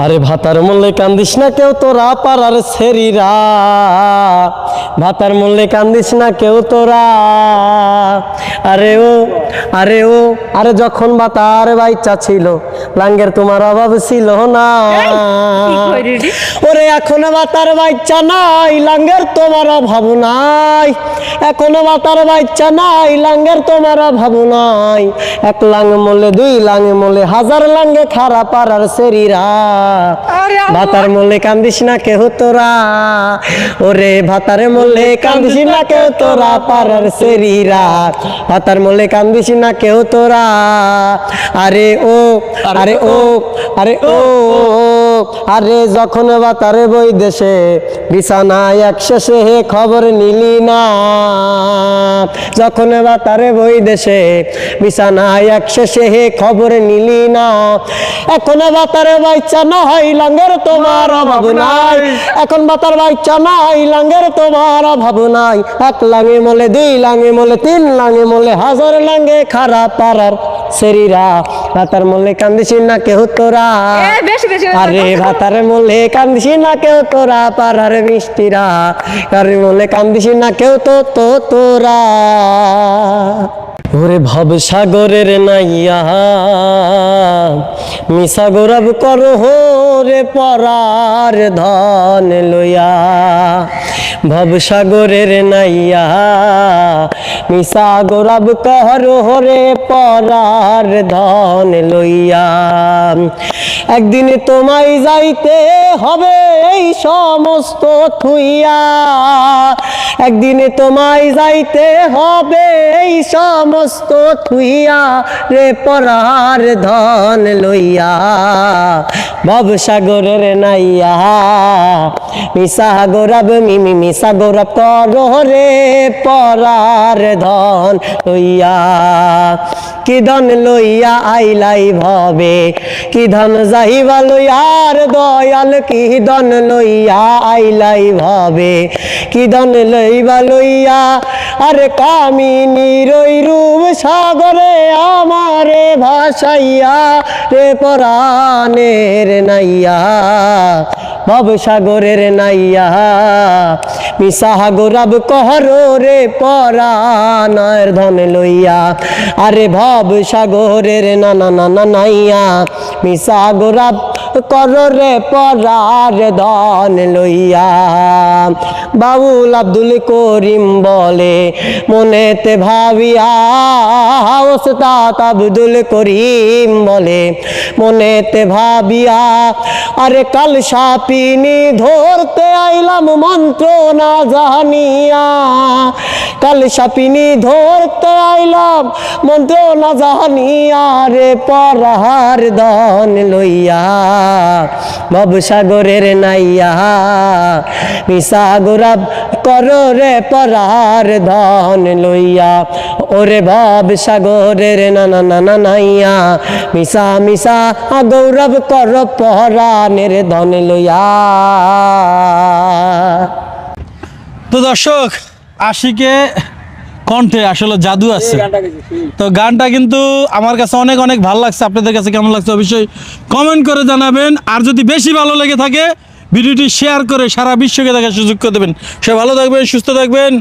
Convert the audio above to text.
আরে ভাতার মূল্যে কান্দিস না কেউ তোরা পাড়ার ছেড়িরা, ভাতার মূল্যে কান্দিস না কেউ তোরা। আরে ও আরে ও আরে যখন ভাতার বাচ্চা ছিল লাঙ্গের তোমার অভাব ছিল না। ওরে এখনো ভাতার বাচ্চা নাই লাঙ্গের তোমার অভাব নাই, এখনো ভাতার বাচ্চা নাই লাঙ্গের তোমার অভাব নাই। এক লাং মূল্যে দুই লাং মূল্যে হাজার লাঙ্গে খারাপ পাড়ার ছেড়িরা, ভাতার মূল্যে কান্দিস না কেউ তোরা। ওরে ভাতার মূল্যে কান্দিস না কেউ তোরা পাড়ার ছেড়িরা, ভাতার মূল্যে কান্দিস না কেউ তোরা। আরে ও আরে ও আরে ও আরে যখন ভাতারে বই দেশে বিছানায় এক শেষে হে খবর নিলি না, যখন ভাতারে বই দেশে বিছানায় এক শেষে হে খবর নিলি না। এখন ভাতারে বাচ্চা নাই লাঙ্গের তোমার অভাব নাই, এখন ভাতার বাচ্চা নাই লাঙ্গের তোমার অভাব নাই। এক লাঙে মলে দুই লাঙে মলে তিন লাঙে মলে হাজার লাঙ্গে খারাপ পাড়ার ছেড়িরা, ভাতার মলে কান্দিস না কেউ তোরা। আরে ভাতার মলে কান্দিস না কেউ তোরা পাড়ার মিষ্টিরা, আরে মলে কান্দিস না কেউ তো তোরা। ওরে ভব সাগরের নাইয়া মিশা গৌরব করো রে পরার ধন লইয়া, ভব সাগরের নাইয়া মিশা গৌরব করো রে পরার ধন লইয়া। একদিন তোমায় যাইতে হবে এই সমস্ত থুইয়া, একদিন তোমায় যাইতে হবে এই সমস্ত থুইয়া রে পরার ধন লইয়া। ভবসাগরের নাইয়া মিশা গৌরব মিমি মিশা গৌরব করো রে পরার ধন লইয়া। কি ধন লইয়া আইলাই ভবে, কি ধন যাইবা লইয়ার দয়াল, কি ধন লইয়া আইলাই ভবে, কি ধন লইবা লইয়া। আরে কামিনীর ওই রূপ সাগরে আমারে ভাসাইয়া রে পরাণের নাইয়া, ভবসাগরের নাইয়া মিশা গৌরব করো রে পরাণের ধন লইয়া। আরে ভবসাগরের না না না না নাইয়া মিশা গৌরব করো রে পরার ধন লইয়া। বাউল আব্দুল করিম বলে মনেতে ভাবিয়া, ওস্তাদ আব্দুল করিম বলে মনেতে ভাবিয়া। আরে কাল সাপিনী ধরতে আইলাম মন্ত্র না জানিয়া, কাল সাপিনী ধরতে আইলাম মন্ত্র না জানিয়া রে পরার ধন লইয়া। ভবসাগরের নাইয়া মিশা গৌরব করো রে পরার ধন লইয়া। ওরে ভবসাগরের না না না না নাইয়া মিশা মিশা গৌরব করো পরাণের ধন লইয়া। তো দর্শক, আশিকে কণ্ঠে আসলে জাদু আছে। তো গানটা কিন্তু আমার কাছে অনেক অনেক ভালো লাগছে। আপনাদের কাছে কেমন লাগছে অবশ্যই কমেন্ট করে জানাবেন। আর যদি বেশি ভালো লেগে থাকে ভিডিওটি শেয়ার করে সারা বিশ্বকে দেখার সুযোগ করে দেবেন। সবাই ভালো থাকবেন, সুস্থ থাকবেন।